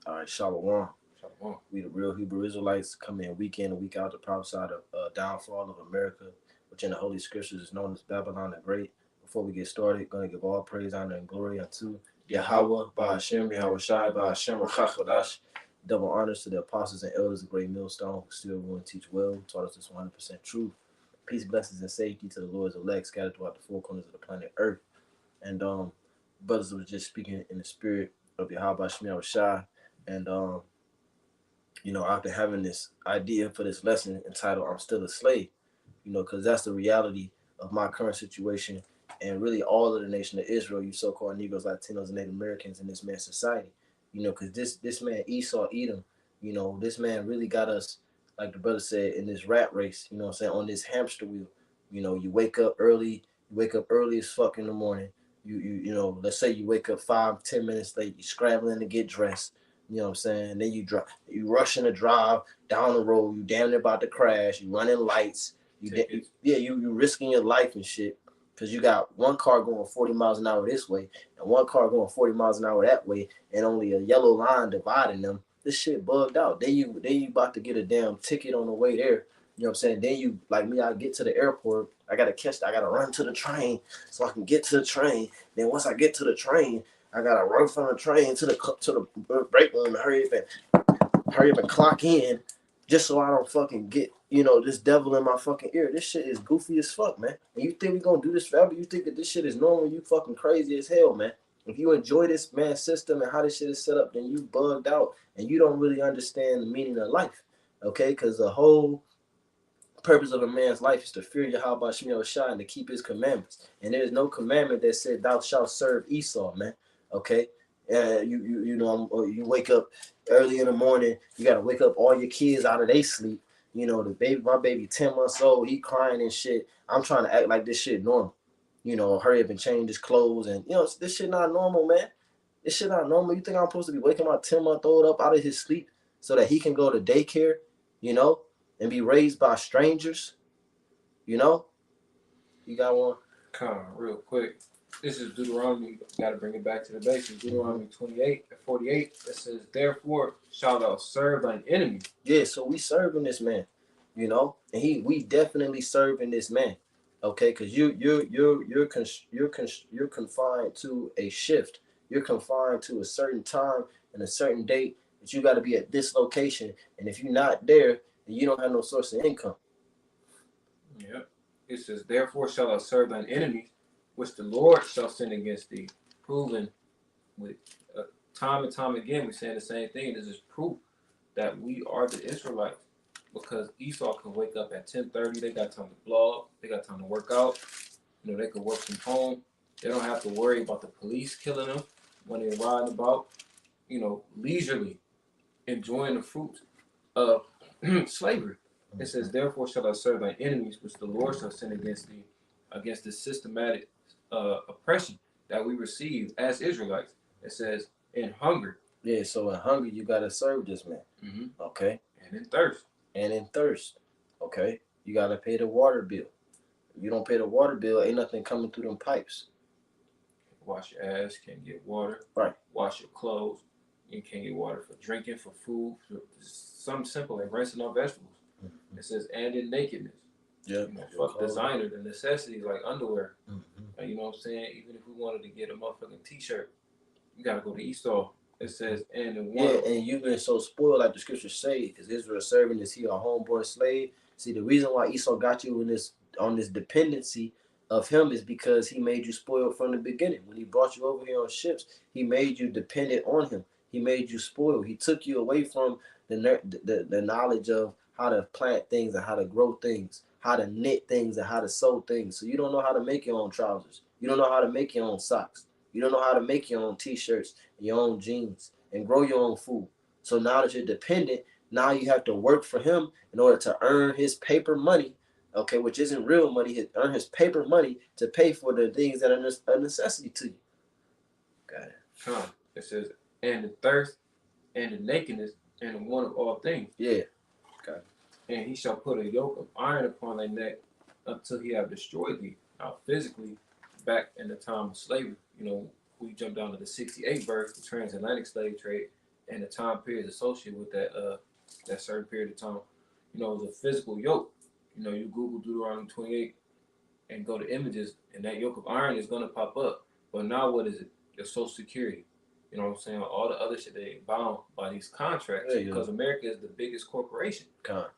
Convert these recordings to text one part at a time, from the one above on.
All right, Shalom. Shalom. We the real Hebrew Israelites come in week and week out to prophesy the downfall of America, which in the Holy Scriptures is known as Babylon the Great. Before we get started, going to give all praise, honor, and glory unto Yahweh, Ba'ashem, Yahweh Shai, Ba'ashem, Rachakodash. Double honors to the apostles and elders of Great Millstone who still want to teach well, taught us this 100% truth. Peace, blessings, and safety to the Lord's elect scattered throughout the four corners of the planet Earth. And brothers was just speaking in the spirit of Yahweh Shai Shai. And I've been having this idea for this lesson entitled "I'm Still a Slave," because that's the reality of my current situation and really all of the nation of Israel, you so-called Negroes, Latinos, and Native Americans in this man's society. Because this man Esau Edom, this man really got us, like the brother said, in this rat race. You know what I'm saying, on this hamster wheel. You wake up early as fuck in the morning. Let's say you wake up 5-10 minutes late. You scrambling to get dressed. You know what I'm saying? Then you rushing to drive down the road. You damn near about to crash. You running lights. You risking your life and shit. Because you got one car going 40 miles an hour this way and one car going 40 miles an hour that way and only a yellow line dividing them. This shit bugged out. Then you about to get a damn ticket on the way there. You know what I'm saying? Then you, like me, I get to the airport. I gotta run to the train so I can get to the train. Then once I get to the train, I gotta run from the train to the break room and hurry up and clock in, just so I don't fucking get this devil in my fucking ear. This shit is goofy as fuck, man. And you think we gonna do this forever? You think that this shit is normal? You fucking crazy as hell, man. If you enjoy this man system and how this shit is set up, then you bugged out and you don't really understand the meaning of life, okay? Because the whole purpose of a man's life is to fear Yahweh Shemel Shai and to keep his commandments. And there is no commandment that said thou shalt serve Esau, man. Okay? You wake up early in the morning, you gotta wake up all your kids out of their sleep. My baby 10 months old, he crying and shit. I'm trying to act like this shit normal. Hurry up and change his clothes and this shit not normal, man. This shit not normal. You think I'm supposed to be waking my 10-month-old up out of his sleep so that he can go to daycare, you know? And be raised by strangers, You got one? Come on, real quick. This is Deuteronomy. Got to bring it back to the basics. Deuteronomy 28:48. It says, "Therefore shalt thou serve thine enemy." Yeah, so we serving this man, and we definitely serving this man, okay? Because you're confined to a shift. You're confined to a certain time and a certain date that you got to be at this location, and if you're not there, then you don't have no source of income. Yep. It says, "Therefore shalt thou serve thine enemies, which the Lord shall send against thee." Proven with time and time again, we're saying the same thing. This is proof that we are the Israelites, because Esau can wake up at 10:30. They got time to blog. They got time to work out. They could work from home. They don't have to worry about the police killing them when they're riding about. Leisurely enjoying the fruits of slavery. It says, "Therefore shalt thou serve thy enemies, which the Lord shall send against thee," against the systematic oppression that we receive as Israelites. It says, "In hunger." Yeah, so in hunger you gotta serve this man. Okay. And in thirst. Okay. You gotta pay the water bill. If you don't pay the water bill, ain't nothing coming through them pipes. Wash your ass, can't get water. Right. Wash your clothes, you can't get water for drinking, for food, for something simple like rinsing our vegetables. It says, "And in nakedness." Yeah. Fuck designer, the necessities like underwear. You know what I'm saying? Even if we wanted to get a motherfucking t-shirt, you gotta go to Esau. It says, "And in one." Yeah, and you've been so spoiled, like the scriptures say, is Israel serving? Is he a homeborn slave? See, the reason why Esau got you on this dependency of him is because he made you spoiled from the beginning. When he brought you over here on ships, he made you dependent on him. He made you spoiled. He took you away from the knowledge of how to plant things and how to grow things, how to knit things and how to sew things. So you don't know how to make your own trousers. You don't know how to make your own socks. You don't know how to make your own t-shirts, your own jeans, and grow your own food. So now that you're dependent, now you have to work for him in order to earn his paper money, okay, which isn't real money, earn his paper money to pay for the things that are a necessity to you. Got it. It says, "And in thirst, and in nakedness, and in want of all things." Yeah. Got it. "And he shall put a yoke of iron upon thy neck until he have destroyed thee." Now, physically, back in the time of slavery, we jump down to the 68 verse, the transatlantic slave trade. and the time periods associated with that certain period of time. You know, it was a physical yoke. You know, you Google Deuteronomy 28 and go to images, and that yoke of iron is gonna pop up. But now what is it? Your Social Security. You know what I'm saying? All the other shit they bound by these contracts because America is the biggest corporation.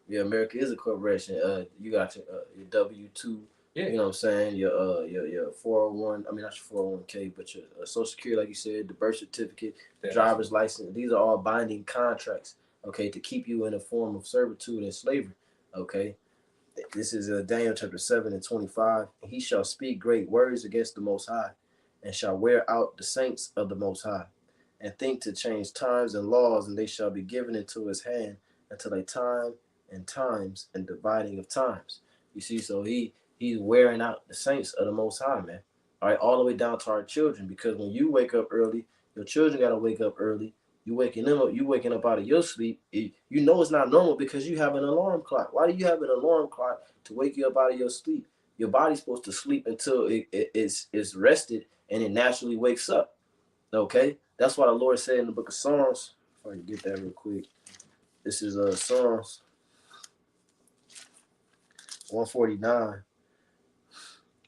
Yeah, America is a corporation. You got your W-2. Yeah. You know what I'm saying? Your 401. I mean, not your 401k, but your Social Security, like you said, the birth certificate, driver's license. These are all binding contracts. Okay, to keep you in a form of servitude and slavery. Okay. This is Daniel chapter 7 and 25. He shall speak great words against the Most High, and shall wear out the saints of the Most High, and think to change times and laws, and they shall be given into his hand until a time and times and dividing of times. You see, so he's wearing out the saints of the Most High, man. All right, all the way down to our children, because when you wake up early, your children got to wake up early. You waking them up, you waking up out of your sleep. You know it's not normal because you have an alarm clock. Why do you have an alarm clock to wake you up out of your sleep? Your body's supposed to sleep until it's rested and it naturally wakes up. Okay? That's why the Lord said in the book of Psalms, if I can get that real quick. This is Psalms 149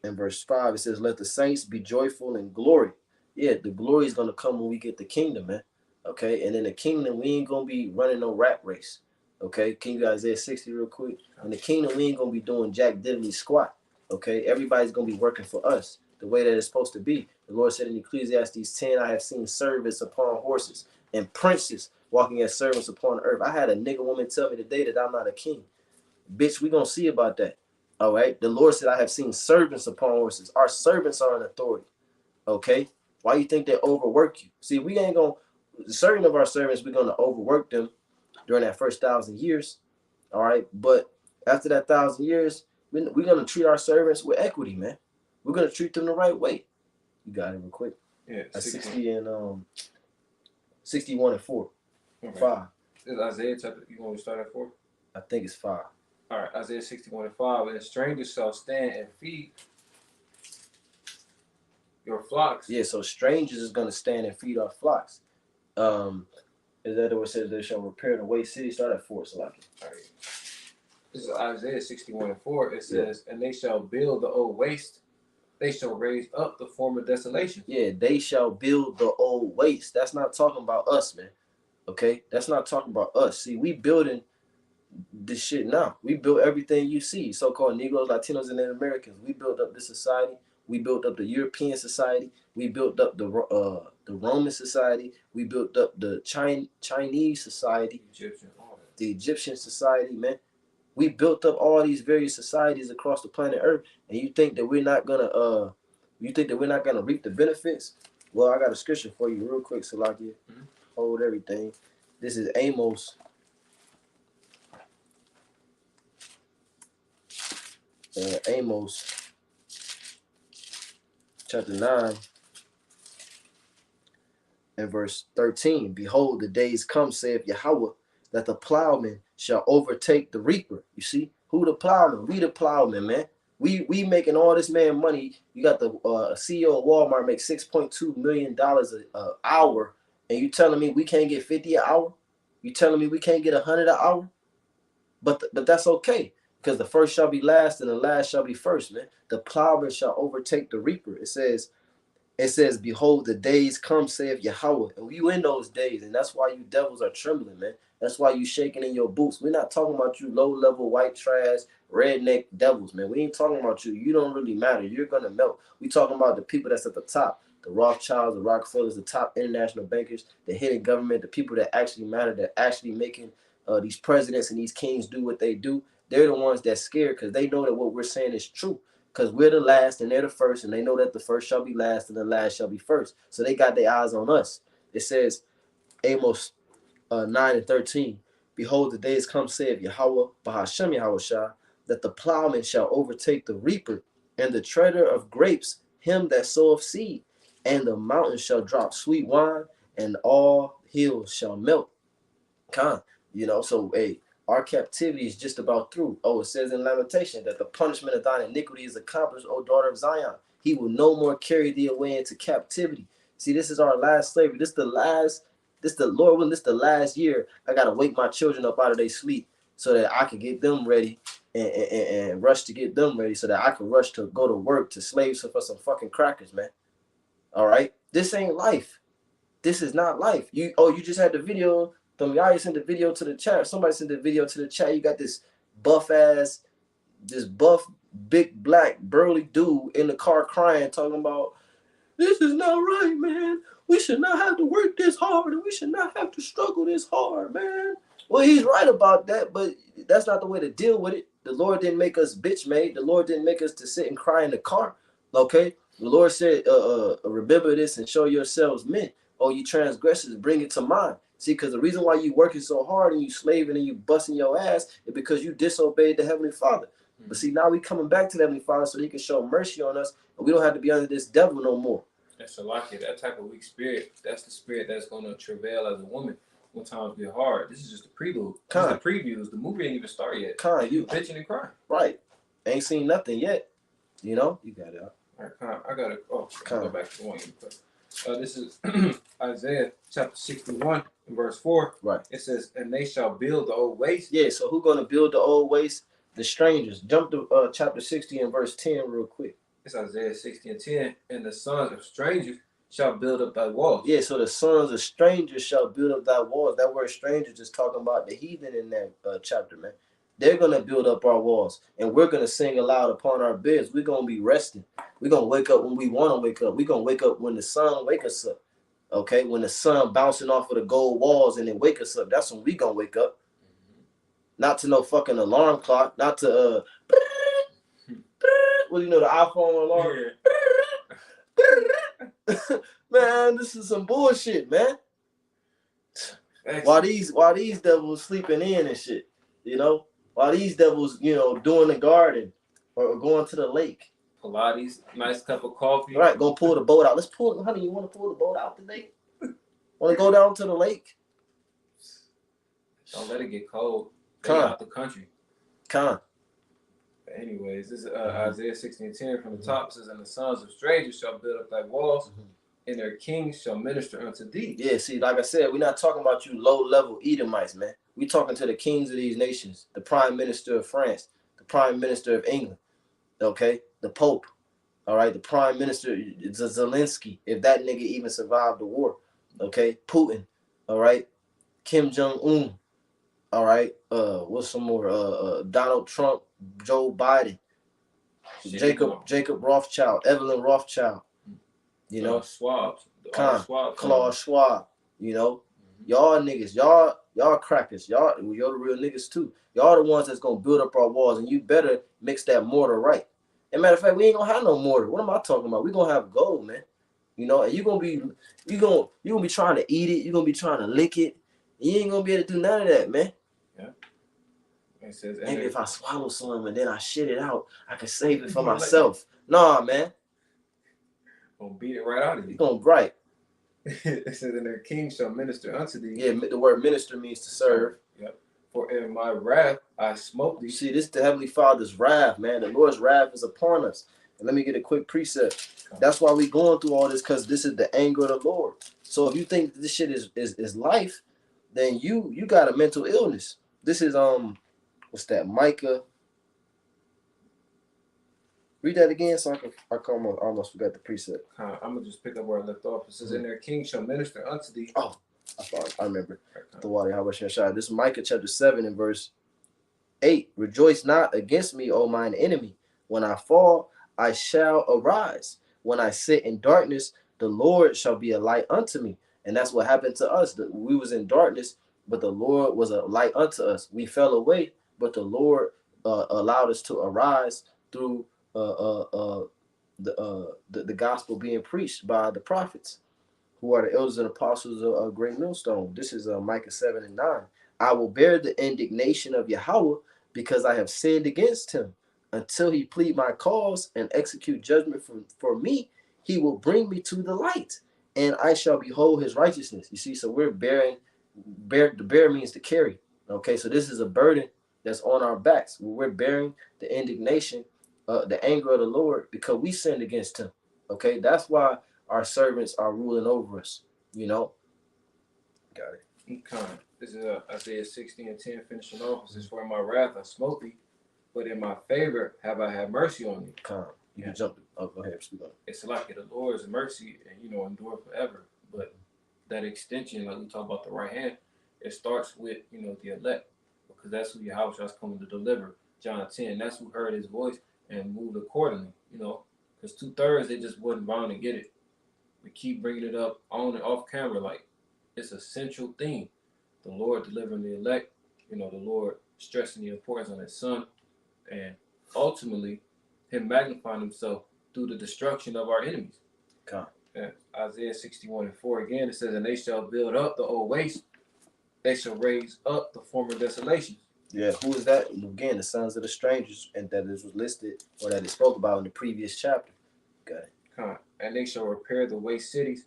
and verse 5. It says, let the saints be joyful in glory. Yeah, the glory is going to come when we get the kingdom, man. Okay, and in the kingdom, we ain't gonna be running no rat race. Okay, can you guys Isaiah 60 real quick? In the kingdom, we ain't gonna be doing jack diddly squat. Okay, everybody's gonna be working for us the way that it's supposed to be. The Lord said in Ecclesiastes 10, I have seen servants upon horses and princes walking as servants upon earth. I had a nigga woman tell me today that I'm not a king. Bitch, we gonna see about that. All right, the Lord said I have seen servants upon horses. Our servants are in authority. Okay, why you think they overwork you? See, we ain't gonna. Certain of our servants, we're going to overwork them during that first 1,000 years. All right. But after that 1,000 years, we're going to treat our servants with equity, man. We're going to treat them the right way. You got it real quick. Yeah. 61 and 4. Okay. 5. Is Isaiah chapter, you want to start at 4? I think it's 5. All right. Isaiah 61 and 5. And strangers shall stand and feed your flocks. Yeah. So strangers is going to stand and feed our flocks. Is that what it says they shall repair the waste city? Start at 4, so like it. All right. This is Isaiah 61 and 4. It says, and they shall build the old waste. They shall raise up the former desolation. Yeah, they shall build the old waste. That's not talking about us, man. Okay? That's not talking about us. See, we building this shit now. We built everything you see. So-called Negroes, Latinos, and Native Americans. We built up this society. We built up the European society. We built up the Roman society. We built up the Chinese society. The Egyptian society, man. We built up all these various societies across the planet Earth, and you think that we're not gonna reap the benefits? Well, I got a scripture for you real quick, Salakia. Mm-hmm. Hold everything. This is Amos. Amos chapter 9 and verse 13. Behold, the days come, saith Yahweh, that the plowman shall overtake the reaper. You see, who the plowman? We the plowman, man. We making all this man money. You got the CEO of Walmart make $6.2 million an hour, and you telling me we can't get 50 an hour? You telling me we can't get 100 an hour? But that's okay, because the first shall be last and the last shall be first, man. The plowman shall overtake the reaper. It says, behold, the days come, saith Yahweh. And you in those days, and that's why you devils are trembling, man. That's why you shaking in your boots. We're not talking about you low-level, white trash, redneck devils, man. We ain't talking about you. You don't really matter. You're going to melt. We talking about the people that's at the top, the Rothschilds, the Rockefellers, the top international bankers, the hidden government, the people that actually matter, that actually making these presidents and these kings do what they do. They're the ones that's scared because they know that what we're saying is true. Because we're the last and they're the first, and they know that the first shall be last and the last shall be first. So they got their eyes on us. It says, Amos 9 and 13, behold, the days come, saith Yahweh, Bahashem Yahushua, that the plowman shall overtake the reaper, and the treader of grapes him that soweth seed, and the mountains shall drop sweet wine, and all hills shall melt. So, hey, our captivity is just about through. Oh, it says in Lamentation that the punishment of thine iniquity is accomplished, O daughter of Zion. He will no more carry thee away into captivity. See, this is our last slavery. This is the last this the Lord willing, this the last year I gotta wake my children up out of their sleep so that I can get them ready and rush to get them ready so that I can rush to go to work to slave for some fucking crackers, man. All right, this ain't life. This is not life. You just had the video. Y'all sent the video to the chat. Somebody sent the video to the chat. You got this buff big black burly dude in the car crying, talking about this is not right, man. We should not have to work this hard and we should not have to struggle this hard, man. Well, he's right about that, but that's not the way to deal with it. The Lord didn't make us bitch made. The Lord didn't make us to sit and cry in the car. Okay? The Lord said, remember this and show yourselves men. Oh, you transgressors, bring it to mind. See, because the reason why you working so hard and you slaving and you busting your ass is because you disobeyed the Heavenly Father. But see, now we coming back to the Heavenly Father so he can show mercy on us and we don't have to be under this devil no more. That's a lot. That type of weak spirit, that's the spirit that's going to travail as a woman when times get hard. This is just a prelude. This is the previews. The movie ain't even started yet. You bitching and crying. Right. Ain't seen nothing yet. You know? You got it. All right, I got it. Oh, go back to the one. This is Isaiah chapter 61 and verse 4. Right. It says, and they shall build the old waste. Yeah, so who's going to build the old waste? The strangers. Jump to chapter 60 and verse 10 real quick. It's Isaiah 60 and 10. And the sons of strangers shall build up thy walls. Yeah, so the sons of strangers shall build up thy walls. That word strangers is talking about the heathen in that chapter, man. They're going to build up our walls. And we're going to sing aloud upon our beds. We're going to be resting. We're going to wake up when we want to wake up. We're going to wake up when the sun wake us up. Okay? When the sun bouncing off of the gold walls and then wake us up. That's when we going to wake up. Not to no fucking alarm clock. Not to, well, you know, the iPhone alarm. Yeah. Man, this is some bullshit, man. Excellent. While these devils sleeping in and shit, you know? While these devils, you know, doing the garden or going to the lake. Pilates, nice cup of coffee. All right, go pull the boat out. Let's pull, honey, you want to pull the boat out today? Want to go down to the lake? Don't let it get cold. Out the country. Anyways, this is Isaiah 60 and 10 from the top. It says, and the sons of strangers shall build up thy walls, and their kings shall minister unto thee. Yeah, see, like I said, we're not talking about you low-level Edomites, man. We're talking to the kings of these nations, the prime minister of France, the prime minister of England, okay, the Pope, all right, the prime minister, Zelensky, if that nigga even survived the war, okay, Putin, all right, Kim Jong-un, all right, what's some more, Donald Trump, Joe Biden, Jacob Rothschild, Evelyn Rothschild, you know, Klaus Schwab, you know, y'all niggas, y'all crackers, y'all the real niggas too. Y'all the ones that's gonna build up our walls, and you better mix that mortar right. As a matter of fact, we ain't gonna have no mortar. What am I talking about? We gonna have gold, man. You know, and you gonna be trying to eat it. You gonna be trying to lick it. You ain't gonna be able to do none of that, man. Yeah. It says, maybe if I swallow some and then I shit it out, I can save it for myself. Nah, man. Gonna beat it right out of you. Right. It says, and their king shall minister unto thee. Yeah, the word minister means to serve. Yep. For in my wrath I smote thee. See, this is the Heavenly Father's wrath, man. The Lord's wrath is upon us. And let me get a quick precept. That's why we going through all this, because this is the anger of the Lord. So if you think this shit is life, then you got a mental illness. This is what's that? Micah. Read that again, so I almost forgot the precept. I'm gonna just pick up where I left off. It says, "And their king shall minister unto thee." Oh, I remember. The water, how much shot. This is Micah chapter 7 and verse 8. Rejoice not against me, O mine enemy. When I fall, I shall arise. When I sit in darkness, the Lord shall be a light unto me. And that's what happened to us. We was in darkness, but the Lord was a light unto us. We fell away, but the Lord allowed us to arise through the gospel being preached by the prophets, who are the elders and apostles of Great Millstone. This is Micah 7 and 9. I will bear the indignation of Yahweh because I have sinned against him. Until he plead my cause and execute judgment for me, he will bring me to the light, and I shall behold his righteousness. You see, so we're bearing, the bear means to carry. Okay, so this is a burden that's on our backs. We're bearing the indignation, the anger of the Lord, because we sinned against him. Okay, that's why our servants are ruling over us, you know. Got it. This is Isaiah 60:10, finishing off. It says, "For in my wrath I smote thee, but in my favor have I had mercy on thee." You can jump. Oh, go ahead. Speak on. It's like the Lord's mercy and endure forever. But that extension, like we talk about the right hand, it starts with the elect, because that's who Yahweh is coming to deliver. John 10, that's who heard his voice and moved accordingly. Because 2/3 they just wasn't bound to get it. We keep bringing it up on and off camera, like it's a central theme. The Lord delivering the elect, the Lord stressing the importance on his son, and ultimately him magnifying himself through the destruction of our enemies. And Isaiah 61:4 again, it says, "And they shall build up the old waste, they shall raise up the former desolations." Yeah, who is that? Again, the sons of the strangers, and that is listed, or that is spoke about in the previous chapter. Got it. And they shall repair the waste cities,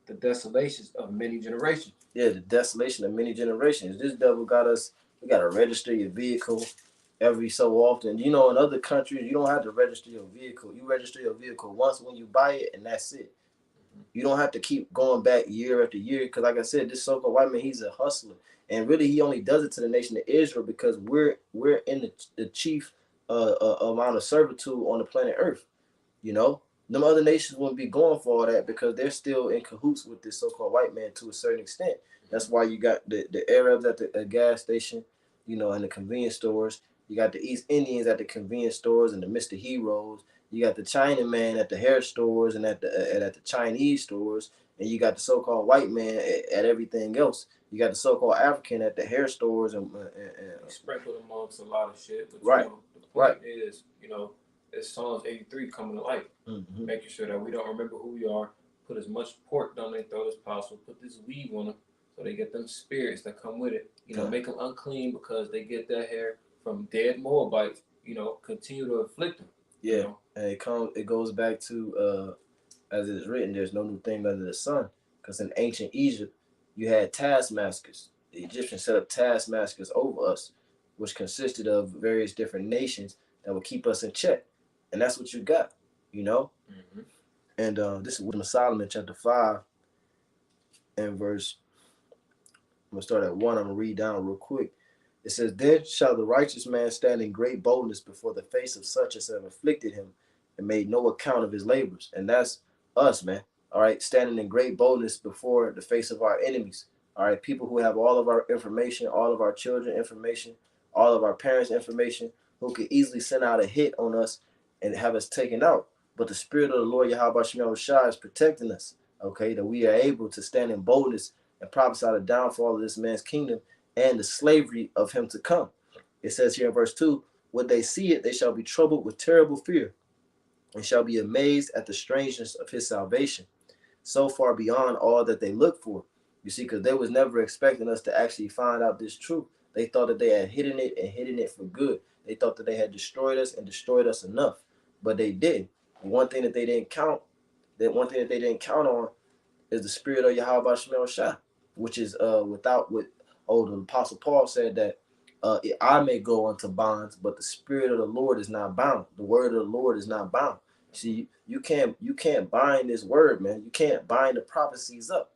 the desolations of many generations. Yeah, the desolation of many generations. This devil got us. We got to register your vehicle every so often. In other countries, you don't have to register your vehicle. You register your vehicle once when you buy it, and that's it. You don't have to keep going back year after year, because like I said, this so-called white man, he's a hustler, and really he only does it to the nation of Israel because we're in the chief amount of servitude on the planet Earth. Them other nations wouldn't be going for all that because they're still in cahoots with this so-called white man to a certain extent. That's why you got the Arabs at the gas station, and the convenience stores. You got the East Indians at the convenience stores and the Mr. Heroes. You got the Chinaman at the hair stores and at the Chinese stores, and you got the so-called white man at everything else. You got the so-called African at the hair stores and sprinkled amongst a lot of shit. But, right. The point is, it's Psalms 83 coming to life, mm-hmm. making sure that we don't remember who we are. Put as much pork down their throat as possible. Put this weave on them so they get them spirits that come with it. Make them unclean because they get that hair from dead Moabites. Continue to afflict them. Yeah, and it goes back to as it is written, there's no new thing under the sun. Because in ancient Egypt, you had taskmasters. The Egyptians set up taskmasters over us, which consisted of various different nations that would keep us in check. And that's what you got, Mm-hmm. And this is Wisdom of Solomon, chapter 5, and verse. I'm going to start at 1. I'm going to read down real quick. It says, "Then shall the righteous man stand in great boldness before the face of such as have afflicted him and made no account of his labors." And that's us, man. All right, standing in great boldness before the face of our enemies. All right, people who have all of our information, all of our children information, all of our parents information, who could easily send out a hit on us and have us taken out. But the Spirit of the Lord Yahweh Shem Shai is protecting us, okay, that we are able to stand in boldness and prophesy the downfall of this man's kingdom and the slavery of him to come. It says here in verse 2, "When they see it, they shall be troubled with terrible fear and shall be amazed at the strangeness of his salvation, so far beyond all that they look for." You see, because they was never expecting us to actually find out this truth. They thought that they had hidden it and hidden it for good. They thought that they had destroyed us and destroyed us enough, but they didn't. One thing that they didn't count on is the Spirit of Yahweh Shem Shai, which is the Apostle Paul said that I may go unto bonds, but the Spirit of the Lord is not bound. The word of the Lord is not bound. See, you can't bind this word, man. You can't bind the prophecies up.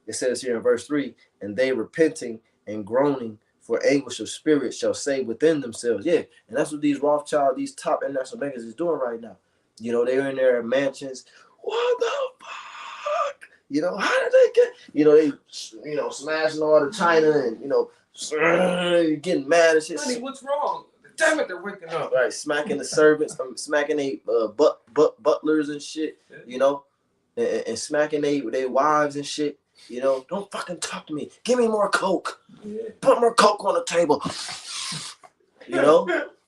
It says here in verse 3, "And they repenting and groaning for anguish of spirit shall say within themselves." Yeah, and that's what these Rothschild, these top international bankers is doing right now. They're in their mansions. What the fuck? How did they get? They, smashing all the China and getting mad and shit. Honey, what's wrong? Damn it, they're waking up. Right, smacking the servants, smacking they butlers and shit. And smacking their wives and shit. Don't fucking talk to me. Give me more coke. Yeah. Put more coke on the table.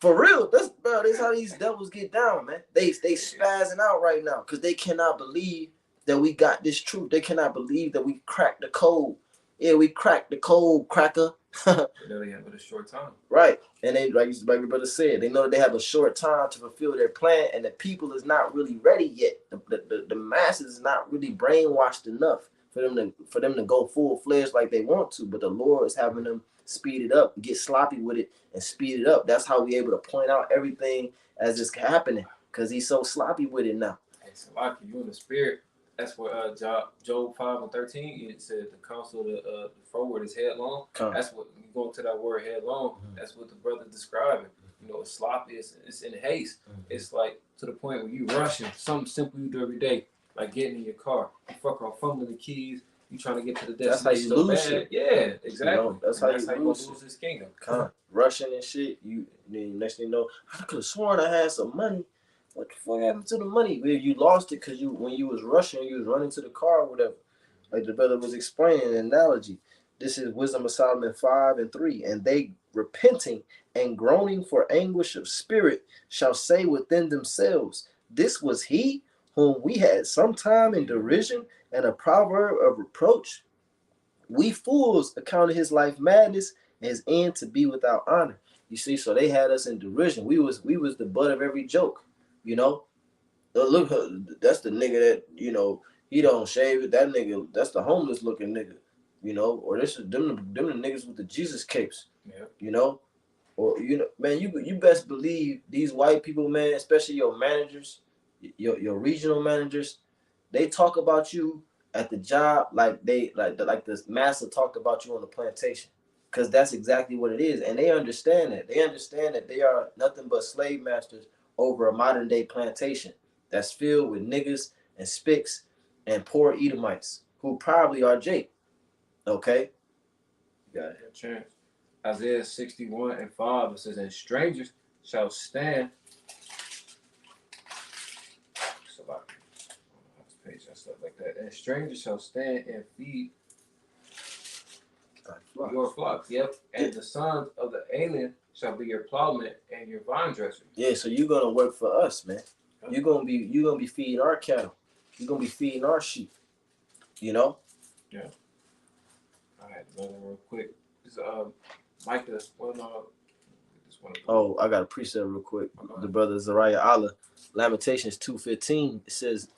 For real. That's how these devils get down, man. They spazzing out right now because they cannot believe that we got this truth. They cannot believe that we cracked the code. Yeah, we cracked the code, cracker. They know they have a short time. Right. And they, like your brother said, they know that they have a short time to fulfill their plan, and the people is not really ready yet. The masses is not really brainwashed enough for them to go full-fledged like they want to, but the Lord is having them speed it up, get sloppy with it, and speed it up. That's how we able to point out everything as it's happening, because he's so sloppy with it now. Hey, Salaki, you in the spirit. That's what Job 5:13 it said the counsel of the forward is headlong. That's what you go into that word headlong. That's what the brother's describing. You know, it's sloppy. It's in haste. It's like to the point where you rushing something simple you do every day, like getting in your car. You fuck around fumbling the keys. You trying to get to the destination. That's how you lose shit. Yeah, exactly. You know, that's how you lose his kingdom. Rushing and shit. Next thing you know, I could have sworn I had some money. What the fuck happened to the money? Well, you lost it because when you was rushing, you was running to the car or whatever. Like the brother was explaining an analogy. This is Wisdom of Solomon 5:3. And they repenting and groaning for anguish of spirit shall say within themselves, this was he whom we had sometime in derision and a proverb of reproach. We fools accounted his life madness and his end to be without honor. You see, so they had us in derision. We was the butt of every joke. You know, look, that's the nigga that, you know, he don't shave it. That nigga, that's the homeless looking nigga. You know, or this is them the niggas with the Jesus capes. Yeah. You know, or you know, man, you best believe these white people, man, especially your managers, your regional managers, they talk about you at the job like this master talked about you on the plantation, because that's exactly what it is, and they understand that. They understand that they are nothing but slave masters over a modern day plantation that's filled with niggas and spicks and poor Edomites who probably are Jake. Okay, got a chance. Isaiah 61:5 it says, "And strangers shall stand." Page and stuff like that. And strangers shall stand and feed your flocks. Yep. And the sons of the alien shall be your plowmen and your vine dressers. Yeah, so you're gonna work for us, man. You're gonna be feeding our cattle. You're gonna be feeding our sheep. You know? Yeah. All right, another real quick. This Micah. Oh, I got a precept real quick. The brother Zariah Allah, Lamentations 2:15. It says,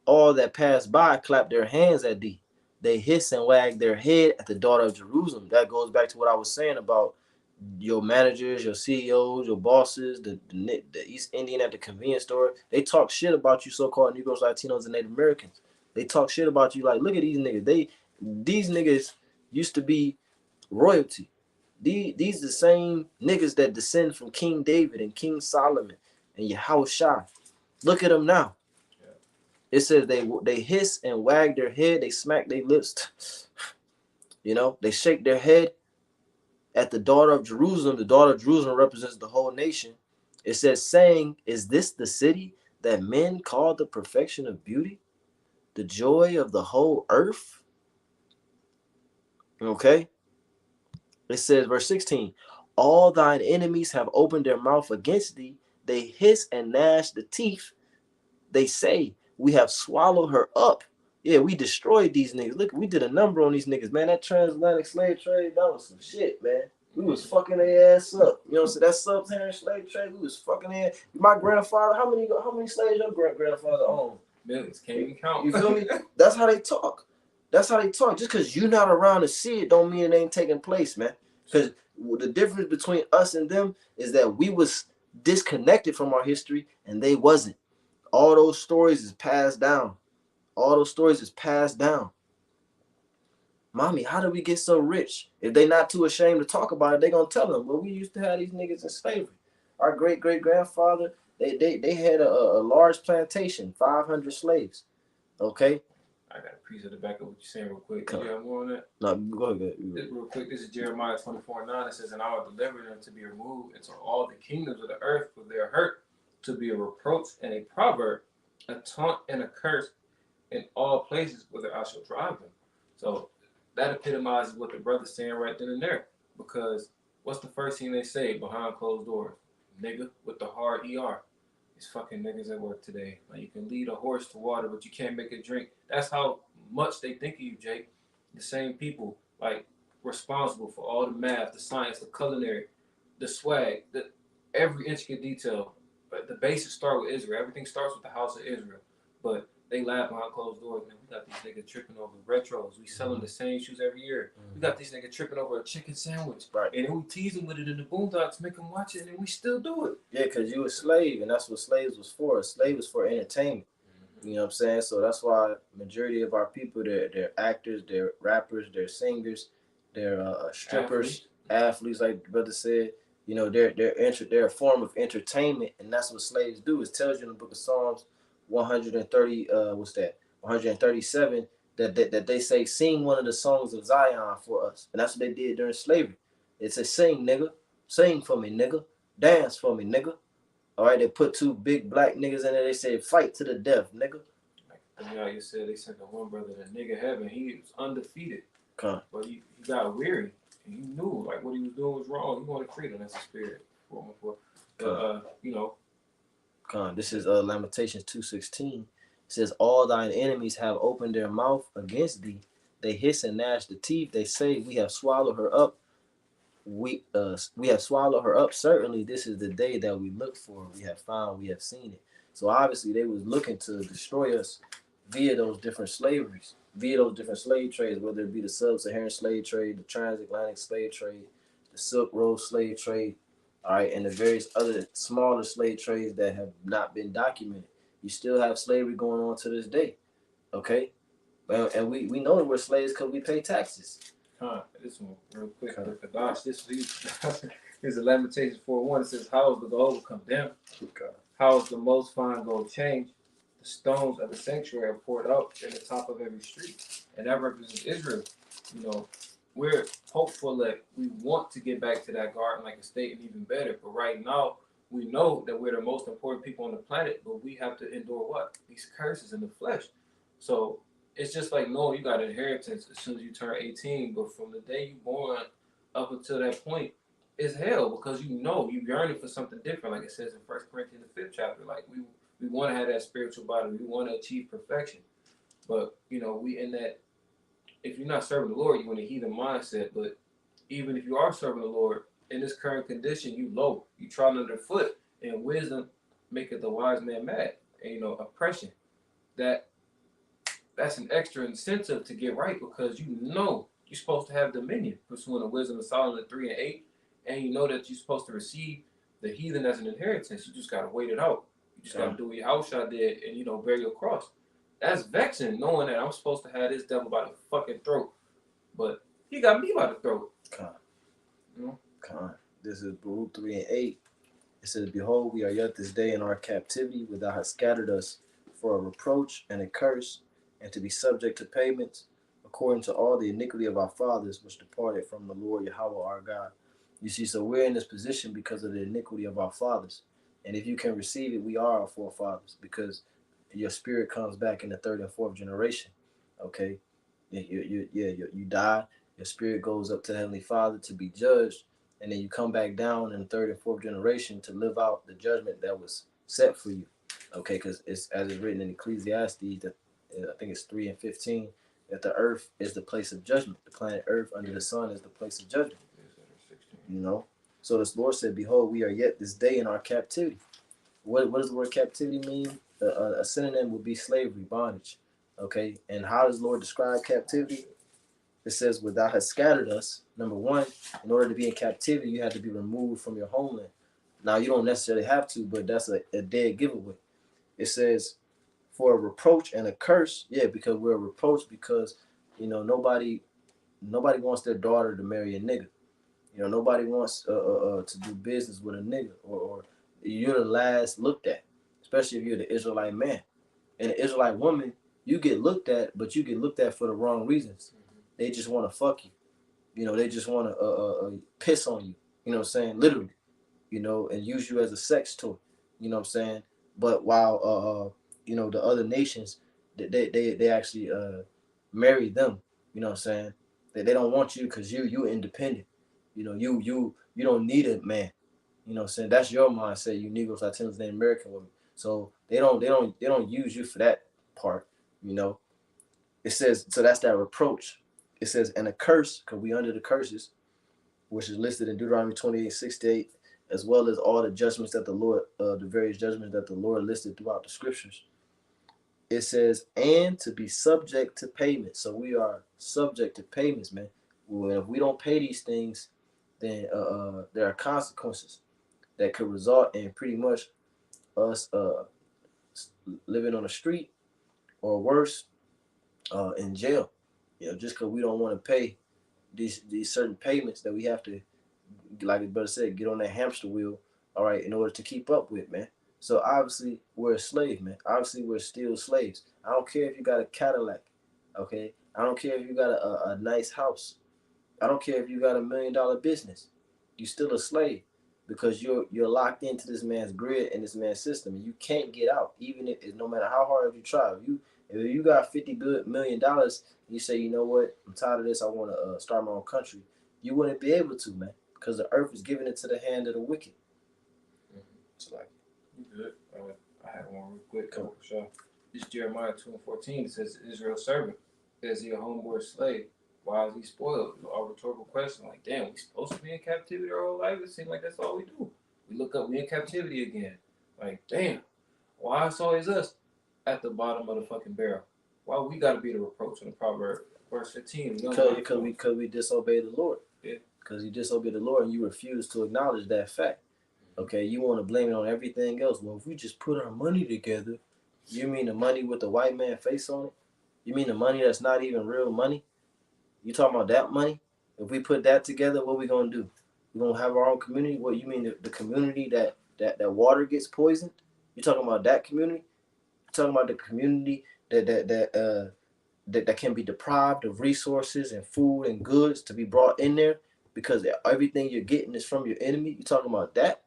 all that pass by clap their hands at thee. They hiss and wag their head at the daughter of Jerusalem. That goes back to what I was saying about your managers, your CEOs, your bosses, the East Indian at the convenience store. They talk shit about you, so-called Negroes, Latinos, and Native Americans. They talk shit about you like, look at these niggas. These niggas used to be royalty. These the same niggas that descend from King David and King Solomon and Yahushua. Look at them now. It says they hiss and wag their head, they smack their lips, you know, they shake their head at the daughter of Jerusalem. The daughter of Jerusalem represents the whole nation. It says, saying, is this the city that men call the perfection of beauty, the joy of the whole earth? Okay. It says, verse 16, all thine enemies have opened their mouth against thee. They hiss and gnash the teeth. They say, we have swallowed her up. Yeah, we destroyed these niggas. Look, we did a number on these niggas, man. That transatlantic slave trade, that was some shit, man. We was fucking their ass up. You know what I'm saying? That sub-Saharan slave trade, we was fucking their ass. My grandfather, how many slaves your grandfather owned? Millions, can't even count. You feel me? That's how they talk. That's how they talk. Just because you're not around to see it don't mean it ain't taking place, man. Because the difference between us and them is that we was disconnected from our history and they wasn't. All those stories is passed down. Mommy, how did we get so rich? If they not too ashamed to talk about it, they gonna tell them. Well, we used to have these niggas in slavery. Our great-great-grandfather, they had a large plantation, 500 slaves. Okay? I got a piece of the back of what you're saying real quick. You have more on that? No, go ahead. Real quick, this is Jeremiah 24:9. It says, and I will deliver them to be removed into all the kingdoms of the earth, for they are hurt, to be a reproach and a proverb, a taunt and a curse in all places whither I shall drive them. So that epitomizes what the brother's saying right then and there. Because what's the first thing they say behind closed doors? Nigga with the hard ER. It's fucking niggas at work today. Like, you can lead a horse to water, but you can't make it drink. That's how much they think of you, Jake. The same people, like, responsible for all the math, the science, the culinary, the swag, every intricate detail. But the basics start with Israel. Everything starts with the house of Israel. But they laugh behind closed doors. Man, we got these niggas tripping over retros. We selling the same shoes every year. We got these niggas tripping over a chicken sandwich. Right. And then we tease them with it in the boondocks, make them watch it, and then we still do it. Yeah, because you a slave, and that's what slaves was for. A slave was for entertainment. You know what I'm saying? So that's why majority of our people, they're actors, they're rappers, they're singers, they're strippers, athletes, like the brother said. You know, they're a form of entertainment, and that's what slaves do. It tells you in the book of Psalms 130, what's that? 137, that they say, sing one of the songs of Zion for us. And that's what they did during slavery. It says, sing, nigga. Sing for me, nigga. Dance for me, nigga. All right, they put two big black niggas in there. They said, fight to the death, nigga. Like the you said, they sent the one brother to nigga heaven. He was undefeated. Come. But he got weary. And he knew like what he was doing was wrong. He wanted freedom. That's the spirit. You know. Come. This is Lamentations 2:16. It says, all thine enemies have opened their mouth against thee. They hiss and gnash the teeth. They say, we have swallowed her up. We have swallowed her up. Certainly, this is the day that we look for. We have found, we have seen it. So obviously, they was looking to destroy us via those different slaveries, via those different slave trades, whether it be the sub-Saharan slave trade, the transatlantic slave trade, the Silk Road slave trade, all right, and the various other smaller slave trades that have not been documented. You still have slavery going on to this day, okay? Well, and we know that we're slaves because we pay taxes. This one real quick. Kadash, this is Lamentations 4:1. It says, how is the gold come down? How is the most fine gold changed? The stones of the sanctuary are poured out in the top of every street. And that represents Israel. You know, we're hopeful that we want to get back to that garden like a state and even better. But right now, we know that we're the most important people on the planet, but we have to endure what? These curses in the flesh. So it's just like knowing you got inheritance as soon as you turn 18, but from the day you're born up until that point, it's hell because you know you yearning for something different, like it says in 1 Corinthians the 5th chapter. Like we want to have that spiritual body, we want to achieve perfection, but you know we in that. If you're not serving the Lord, you're in a heathen mindset. But even if you are serving the Lord in this current condition, you low, you trotting underfoot, and wisdom maketh the wise man mad. And you know oppression that's an extra incentive to get right because you know you're supposed to have dominion, pursuing the wisdom of Solomon 3:8, and you know that you're supposed to receive the heathen as an inheritance. You just gotta wait it out. You just gotta do what your house shot did and bear your cross. That's vexing, knowing that I'm supposed to have this devil by the fucking throat, but he got me by the throat. This is Baruch 3:8. It says, behold, we are yet this day in our captivity, where thou hast scattered us for a reproach and a curse, and to be subject to payments, according to all the iniquity of our fathers, which departed from the Lord Yahweh our God. You see, so we're in this position because of the iniquity of our fathers. And if you can receive it, we are our forefathers, because your spirit comes back in the third and fourth generation. Okay? You die, your spirit goes up to the Heavenly Father to be judged, and then you come back down in the third and fourth generation to live out the judgment that was set for you. Okay, because it's as it's written in Ecclesiastes, that I think it's 3:15, that the earth is the place of judgment. The planet Earth under the sun is the place of judgment. You know? So this Lord said, behold, we are yet this day in our captivity. What does the word captivity mean? A synonym would be slavery, bondage. Okay, and how does the Lord describe captivity? It says, "Where thou hast scattered us." Number one, in order to be in captivity, you have to be removed from your homeland. Now, you don't necessarily have to, but that's a dead giveaway. It says, for a reproach and a curse. Yeah, because we're a reproach because nobody wants their daughter to marry a nigga. Nobody wants to do business with a nigga, or you're the last looked at, especially if you're the Israelite man. And the Israelite woman, you get looked at, but you get looked at for the wrong reasons. They just want to fuck you. They just want to piss on you. You know what I'm saying? Literally. And use you as a sex toy. You know what I'm saying? But while the other nations, they actually marry them. You know what I'm saying? They don't want you because you independent. You don't need a man. You know what I'm saying? That's your mindset. You Negroes, Latinos, and American women. So they don't use you for that part. It says, so that's that reproach. It says, and a curse, because we under the curses, which is listed in Deuteronomy 28:6-8, as well as all the judgments that the Lord, the various judgments that the Lord listed throughout the scriptures. It says, and to be subject to payment. So we are subject to payments, man. Well, if we don't pay these things, then there are consequences that could result in pretty much us living on the street, or worse, in jail. Just because we don't want to pay these certain payments that we have to, like the brother said, get on that hamster wheel, all right, in order to keep up with, man. So obviously we're a slave, man. Obviously we're still slaves. I don't care if you got a Cadillac, okay? I don't care if you got a nice house. I don't care if you got $1 million business. You're still a slave because you're locked into this man's grid and this man's system, and you can't get out. Even if no matter how hard you try, if you got $50 million, and you say, you know what, I'm tired of this. I want to start my own country. You wouldn't be able to, man, because the earth is giving it to the hand of the wicked. It's like good. I have one real quick. For sure. This Jeremiah 2:14. It says, Israel's servant, is he a homeboy slave? Why is he spoiled? A rhetorical question. Like, damn, we supposed to be in captivity our whole life? It seems like that's all we do. We look up, we in captivity again. Like, damn, why it's always us at the bottom of the fucking barrel? Why we got to be the reproach in the proverb? Verse 15. Because we disobey the Lord. Yeah. Because you disobey the Lord and you refuse to acknowledge that fact. Okay, you want to blame it on everything else. Well, if we just put our money together, you mean the money with the white man face on it? You mean the money that's not even real money? You talking about that money? If we put that together, what we gonna do? We gonna have our own community? What you mean the community that water gets poisoned? You talking about that community? You talking about the community that can be deprived of resources and food and goods to be brought in there because everything you're getting is from your enemy? You talking about that?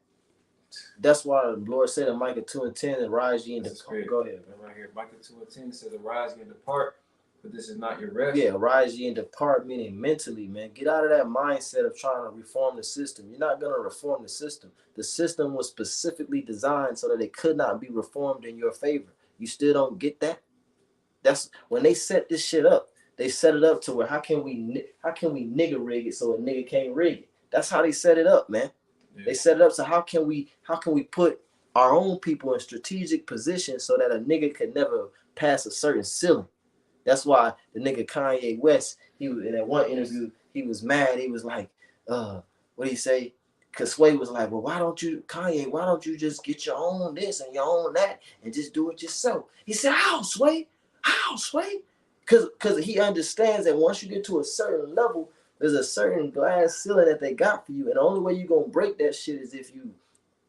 That's why the Lord said in Micah 2:10, "Arise ye and depart." Go ahead, man. Right here, Micah 2:10 says, "Arise ye and depart, but this is not your rest." Yeah, arise ye and depart, meaning mentally, man. Get out of that mindset of trying to reform the system. You're not gonna reform the system. The system was specifically designed so that it could not be reformed in your favor. You still don't get that? That's when they set this shit up. They set it up to where how can we nigga rig it so a nigga can't rig it? That's how they set it up, man. Yeah. They set it up so how can we put our own people in strategic positions so that a nigga could never pass a certain ceiling. That's why the nigga Kanye West, he was in that one interview, he was mad. He was like, what do he say? Cause Sway was like, well, why don't you just get your own this and your own that and just do it yourself? He said, how, Sway? How, Sway? Cause he understands that once you get to a certain level, there's a certain glass ceiling that they got for you. And the only way you're gonna break that shit is if you,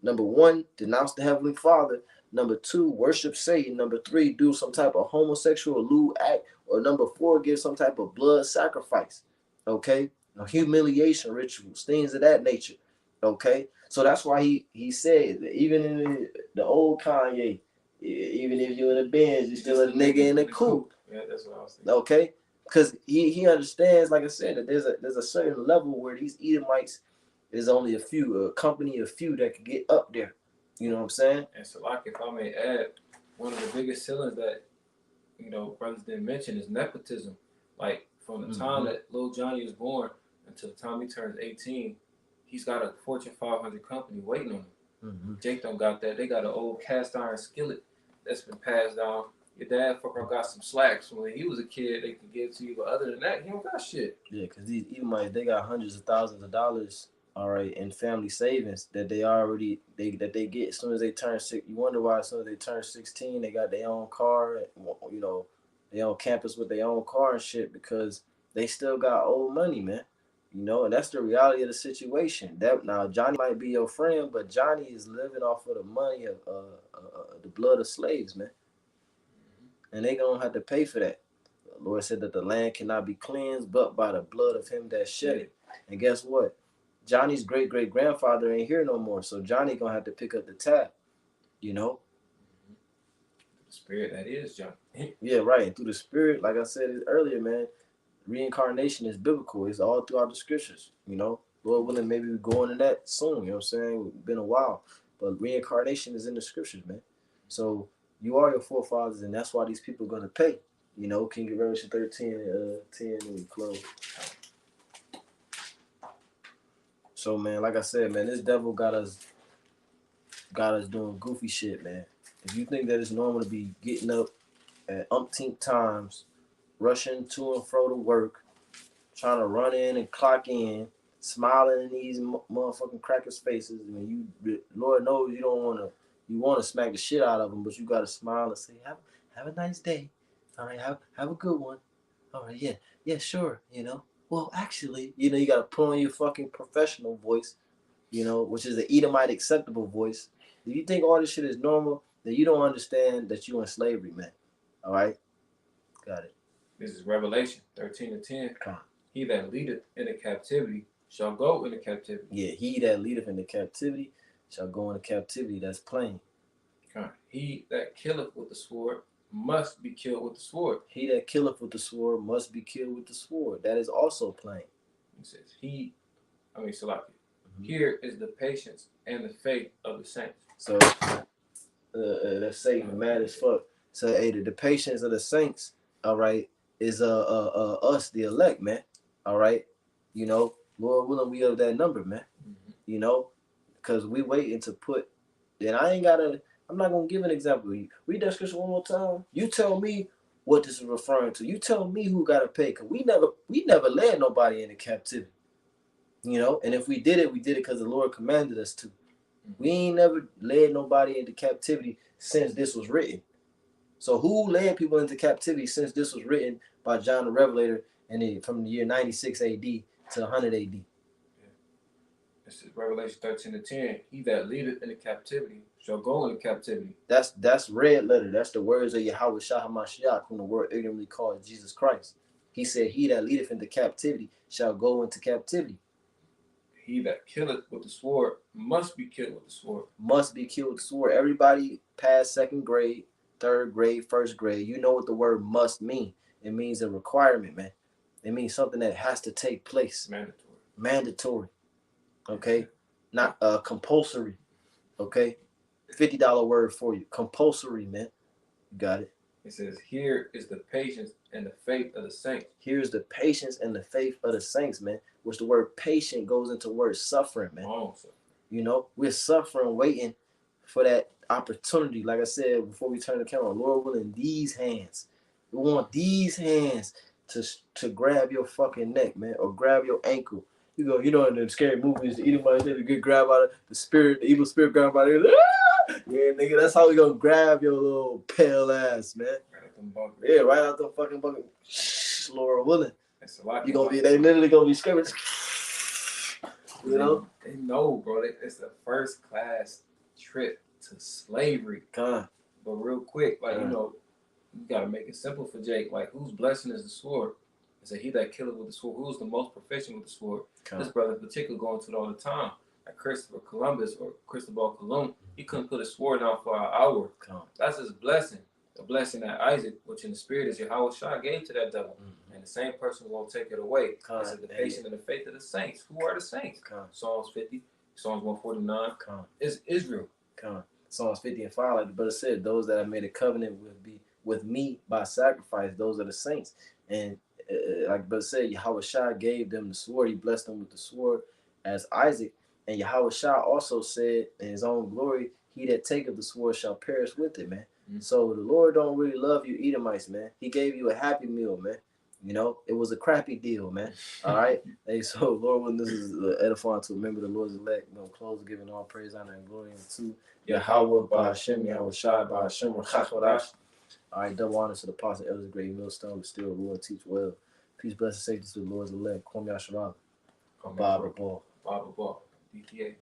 number one, denounce the Heavenly Father. Number two, worship Satan. Number three, do some type of homosexual lewd act. Or number four, give some type of blood sacrifice. Okay? Humiliation rituals, things of that nature. Okay? So that's why he said, even in the old Kanye, even if you're in the Benz, you're still a nigga in the coupe. Yeah, that's what I was thinking. Okay? Because he understands, like I said, that there's a certain level where these Edomites is only a company of few that can get up there. You know what I'm saying? And so, like, if I may add, one of the biggest ceilings that, brothers didn't mention is nepotism. Like, from the time that Lil Johnny was born until the time he turns 18, he's got a Fortune 500 company waiting on him. Mm-hmm. Jake don't got that. They got an old cast iron skillet that's been passed down. Your dad fucker got some slacks from when he was a kid they could give to you, but other than that, he don't got shit. Yeah, because these Edomites, they got hundreds of thousands of dollars, all right, in family savings that they get as soon as they turn 6. You wonder why as soon as they turn 16, they got their own car, their own campus with their own car and shit, because they still got old money, man. And that's the reality of the situation. That now Johnny might be your friend, but Johnny is living off of the money of the blood of slaves, man. And they gonna have to pay for that. The Lord said that the land cannot be cleansed but by the blood of him that shed it. And guess what? Johnny's great-great-grandfather ain't here no more, so Johnny gonna have to pick up the tab, The spirit that is Johnny. Yeah, right. And through the spirit, like I said earlier, man, reincarnation is biblical. It's all throughout the scriptures, Lord willing, maybe we're going into that soon, you know what I'm saying? It's been a while. But reincarnation is in the scriptures, man. So you are your forefathers, and that's why these people are going to pay. King of Revelation 13 10 and we close. So, man, like I said, man, this devil got us doing goofy shit, man. If you think that it's normal to be getting up at umpteenth times, rushing to and fro to work, trying to run in and clock in, smiling in these motherfucking crackers' faces, and Lord knows you want to smack the shit out of them, but you got to smile and say, have a nice day. All right, have a good one. All right, yeah, sure. Well, actually, you got to put on your fucking professional voice, which is the Edomite acceptable voice. If you think all this shit is normal, then you don't understand that you in slavery, man. All right, got it. This is Revelation 13:10. Come on. He that leadeth into captivity shall go into captivity. Yeah, he that leadeth into captivity shall go into captivity. That's plain. He that killeth with the sword must be killed with the sword. He that killeth with the sword must be killed with the sword. That is also plain. He says, Salaki. Here is the patience and the faith of the saints. So, let's say mad as fuck. So, hey, the patience of the saints, all right, is us, the elect, man. All right, Lord willing, we of that number, man. Because we waiting to put. And I'm not gonna give an example. Read that scripture one more time. You tell me what this is referring to. You tell me who got to pay. Cause we never led nobody into captivity. And if we did it because the Lord commanded us to. We ain't never led nobody into captivity since this was written. So who led people into captivity since this was written by John the Revelator and from the year 96 AD to 100 AD? This is Revelation 13:10. He that leadeth into captivity shall go into captivity. That's red letter. That's the words of Yahweh Shah HaMashiach, whom the world ignorantly called Jesus Christ. He said, he that leadeth into captivity shall go into captivity. He that killeth with the sword must be killed with the sword. Must be killed with the sword. Everybody past second grade, third grade, first grade, you know what the word must mean. It means a requirement, man. It means something that has to take place. Mandatory. Okay? Not compulsory. Okay? $50 word for you. Compulsory, man. You got it. It says, here is the patience and the faith of the saints. Here's the patience and the faith of the saints, man. Which the word patient goes into the word suffering, man. Oh, we're suffering, waiting for that opportunity. Like I said before we turn the camera, Lord willing, these hands. We want these hands to grab your fucking neck, man, or grab your ankle. In the scary movies, the Edomite nigga get grab out of the spirit, the evil spirit grab out of yeah, nigga, that's how we gonna grab your little pale ass, man. Right out the fucking bucket. Lord willing. They literally gonna be screaming. They know, bro. It's the first class trip to slavery. But real quick, you gotta make it simple for Jake. Like, whose blessing is the sword? It said, he that killeth with the sword. Who's the most proficient with the sword? This brother in particular going to it all the time. Like Christopher Columbus or Cristobal Colon, he couldn't put a sword down for an hour. That's his blessing. The blessing that Isaac, which in the spirit is Yahweh Shah, gave to that devil. And the same person won't take it away. This is the patience and the faith of the saints. Who are the saints? Psalms 50, Psalms 149. It's Israel. Psalms 50 and 5, like the brother said, those that have made a covenant with me by sacrifice, those are the saints. And like the brother said, Yahweh Shah gave them the sword. He blessed them with the sword as Isaac. And Yahweh Shah also said in his own glory, he that taketh the sword shall perish with it, man. So the Lord don't really love you Edomites, man. He gave you a happy meal, man. It was a crappy deal, man. All right? Hey, so Lord, when this is edifying to remember the Lord's elect, close giving all praise, honor, and glory unto Yahweh, by Hashem, Yahweh Shai, by Hashem, Chachodash. All right, double honor to the apostle, elders, great millstone, but still rule and teach well. Peace, blessing, safety to the Lord's elect. Kwam Yasharala. Baba Ball. DTA.